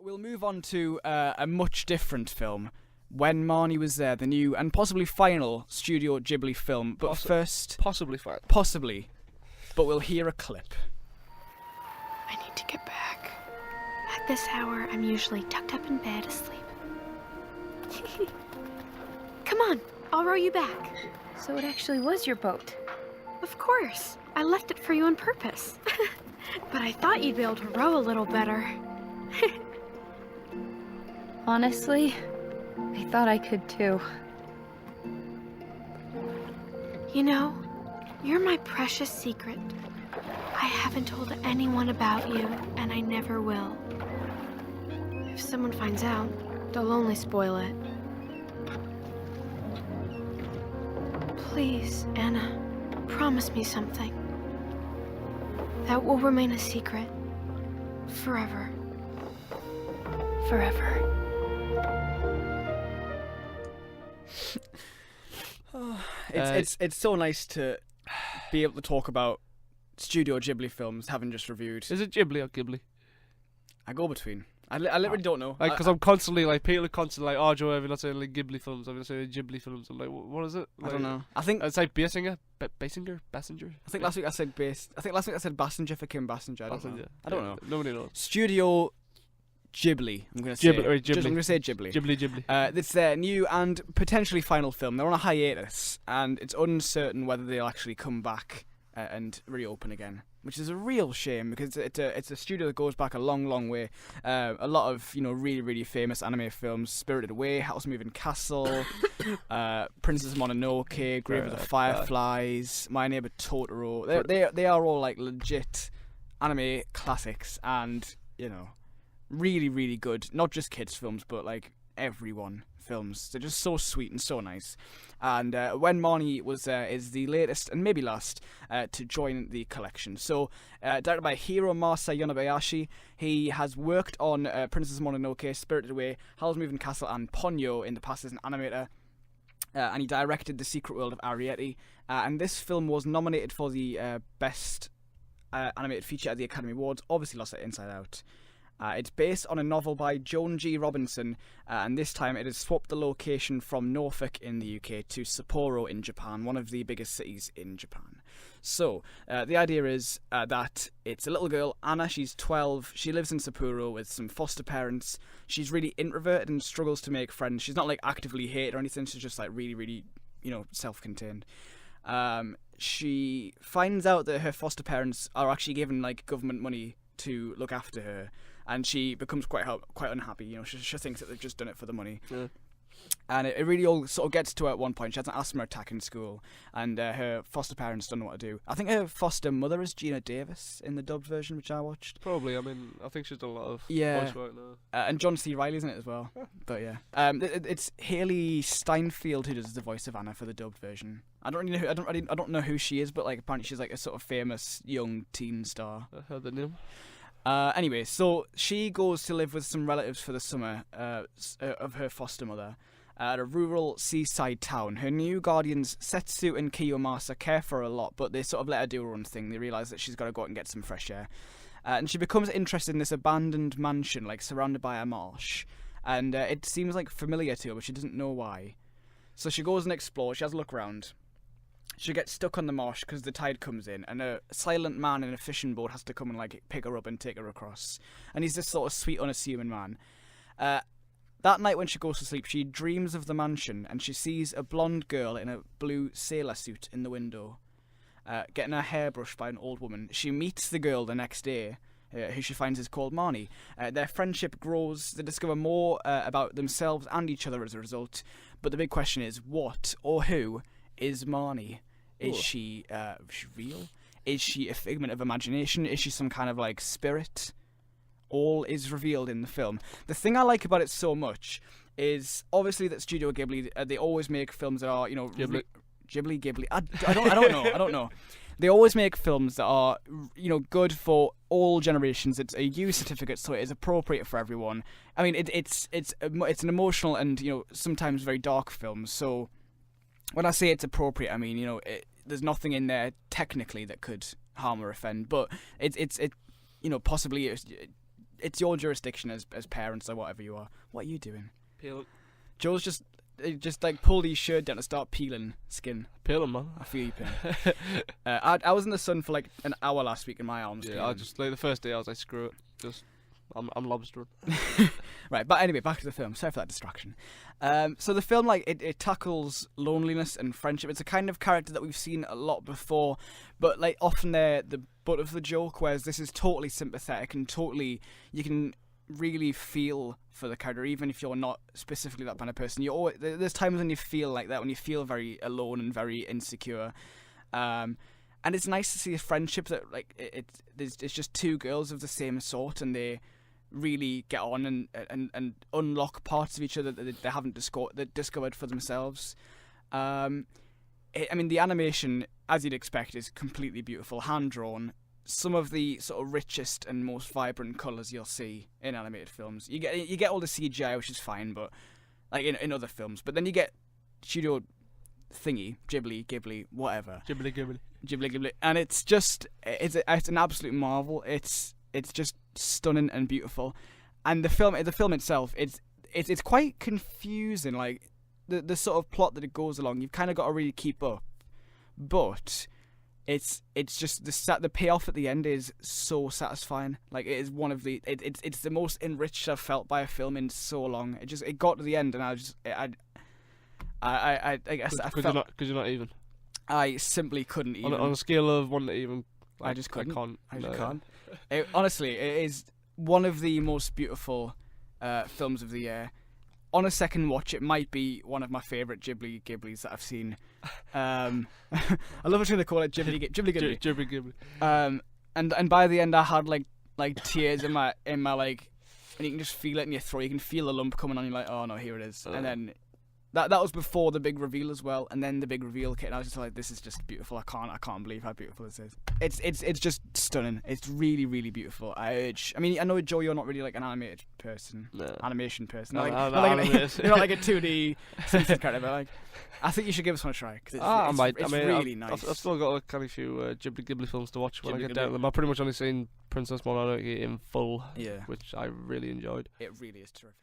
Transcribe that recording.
we'll move on to a much different film. When Marnie Was There, the new and possibly final Studio Ghibli film. But first... Possibly final. Possibly. But we'll hear a clip. I need to get back. At this hour, I'm usually tucked up in bed asleep. Come on, I'll row you back. So it actually was your boat? Of course. I left it for you on purpose. But I thought you'd be able to row a little better. Honestly, I thought I could too. You know, you're my precious secret. I haven't told anyone about you, and I never will. If someone finds out, they'll only spoil it. Please, Anna, promise me something. That will remain a secret. Forever. Forever. It's so nice to be able to talk about Studio Ghibli films, having just reviewed. Is it Ghibli or Ghibli? I go between. I literally don't know. Because I'm constantly like, people are constantly like, oh Joe, have you not seen like Ghibli films? Have you not seen Ghibli films? I'm like, what is it? Like, I don't know. I think it's like Basinger. Bassinger. I think last week I said Bassinger for Kim Basinger. I don't know. Nobody knows. Studio Ghibli. I'm going to say. Ghibli. I'm going to say Ghibli. Ghibli. It's their new and potentially final film. They're on a hiatus, and it's uncertain whether they'll actually come back and reopen again, which is a real shame because it's a studio that goes back a long, long way. A lot of really, really famous anime films: Spirited Away, House Moving Castle, Princess Mononoke, Grave of the Fireflies, My Neighbor Totoro. They are all like legit anime classics, and really, really good. Not just kids films, but like everyone films. They're just so sweet and so nice. And When Marnie Was There is the latest and maybe last to join the collection. So directed by Hiromasa Yonebayashi, he has worked on Princess Mononoke, Spirited Away, Howl's Moving Castle, and Ponyo in the past as an animator. And he directed The Secret World of Arrietty. And this film was nominated for the Best Animated Feature at the Academy Awards. Obviously lost it Inside Out. It's based on a novel by Joan G. Robinson, and this time it has swapped the location from Norfolk in the UK to Sapporo in Japan, one of the biggest cities in Japan. So, the idea is that it's a little girl, Anna, she's 12, she lives in Sapporo with some foster parents. She's really introverted and struggles to make friends. She's not like actively hated or anything, she's just like really, really, self-contained. She finds out that her foster parents are actually given like government money to look after her, and she becomes quite unhappy. She thinks that they've just done it for the money. Yeah. And it really all sort of gets to her at one point. She has an asthma attack in school, and her foster parents don't know what to do. I think her foster mother is Geena Davis in the dubbed version, which I watched. Probably. I mean, I think she's done a lot of voice work now. And John C. Reilly's in it as well. But yeah, it's Hailee Steinfeld who does the voice of Anna for the dubbed version. I don't know who she is, but like apparently she's like a sort of famous young teen star. I heard the name. Anyway, so she goes to live with some relatives for the summer of her foster mother at a rural seaside town. Her new guardians, Setsu and Kiyomasa, care for her a lot, but they sort of let her do her own thing. They realise that she's got to go out and get some fresh air. And she becomes interested in this abandoned mansion, like surrounded by a marsh. And it seems like familiar to her, but she doesn't know why. So she goes and explores, she has a look around. She gets stuck on the marsh because the tide comes in, and a silent man in a fishing boat has to come and like pick her up and take her across. And he's this sort of sweet, unassuming man. That night when she goes to sleep, she dreams of the mansion, and she sees a blonde girl in a blue sailor suit in the window, getting her hair brushed by an old woman. She meets the girl the next day, who she finds is called Marnie. Their friendship grows. They discover more about themselves and each other as a result. But the big question is, what or who is Marnie? Is she real? Is she a figment of imagination? Is she some kind of like spirit? All is revealed in the film. The thing I like about it so much is obviously that Studio Ghibli, they always make films that are, Ghibli. I don't know. They always make films that are, good for all generations. It's a U certificate, so it is appropriate for everyone. I mean, it's an emotional and sometimes very dark film. So when I say it's appropriate, I mean there's nothing in there technically that could harm or offend, but it's possibly it's your jurisdiction as parents or whatever you are. What are you doing? Peel, Joel's just like pulled his shirt down to start peeling skin. peel 'em, man. I feel you pain. I was in the sun for like an hour last week and my arms. Yeah, I just like the first day I was like, screw it, just I'm lobstering. Right, but anyway, back to the film. Sorry for that distraction. So the film, like, it tackles loneliness and friendship. It's a kind of character that we've seen a lot before, but like often they're the butt of the joke. Whereas this is totally sympathetic and totally you can really feel for the character, even if you're not specifically that kind of person. There's times when you feel like that, when you feel very alone and very insecure. And it's nice to see a friendship that like it's just two girls of the same sort, and they really get on and unlock parts of each other that they haven't discovered for themselves. I mean, the animation, as you'd expect, is completely beautiful, hand drawn. Some of the sort of richest and most vibrant colours you'll see in animated films. You get all the CGI, which is fine, but like in other films. But then you get studio thingy, Ghibli, whatever. Ghibli, and it's an absolute marvel. It's just stunning and beautiful, and the film itself, it's quite confusing. Like the sort of plot that it goes along, you've kind of got to really keep up, but it's just the payoff at the end is so satisfying. Like it is one of the it's the most enriched I've felt by a film in so long. It got to the end and I guess I felt because you're not even. I simply couldn't even. On a scale of 1 to even, like, I just couldn't. I can't. Honestly, it is one of the most beautiful films of the year. On a second watch, it might be one of my favourite Ghiblis that I've seen. I love what they call it, Ghibli. And by the end, I had like tears in my like, and you can just feel it in your throat. You can feel the lump coming on. You're like, oh no, here it is. And then that was before the big reveal as well. And then the big reveal kit, and I was just like, this is just beautiful. I can't believe how beautiful this is. It's just stunning. It's really, really beautiful. I know, Joe, you're not really like an animation person. No. You're not like a 2D Simpsons character, but like, I think you should give this one a try because it's really nice. I've still got a few Ghibli films to watch when I get down to them. I've pretty much only seen Princess Mononoke in full, which I really enjoyed. It really is terrific.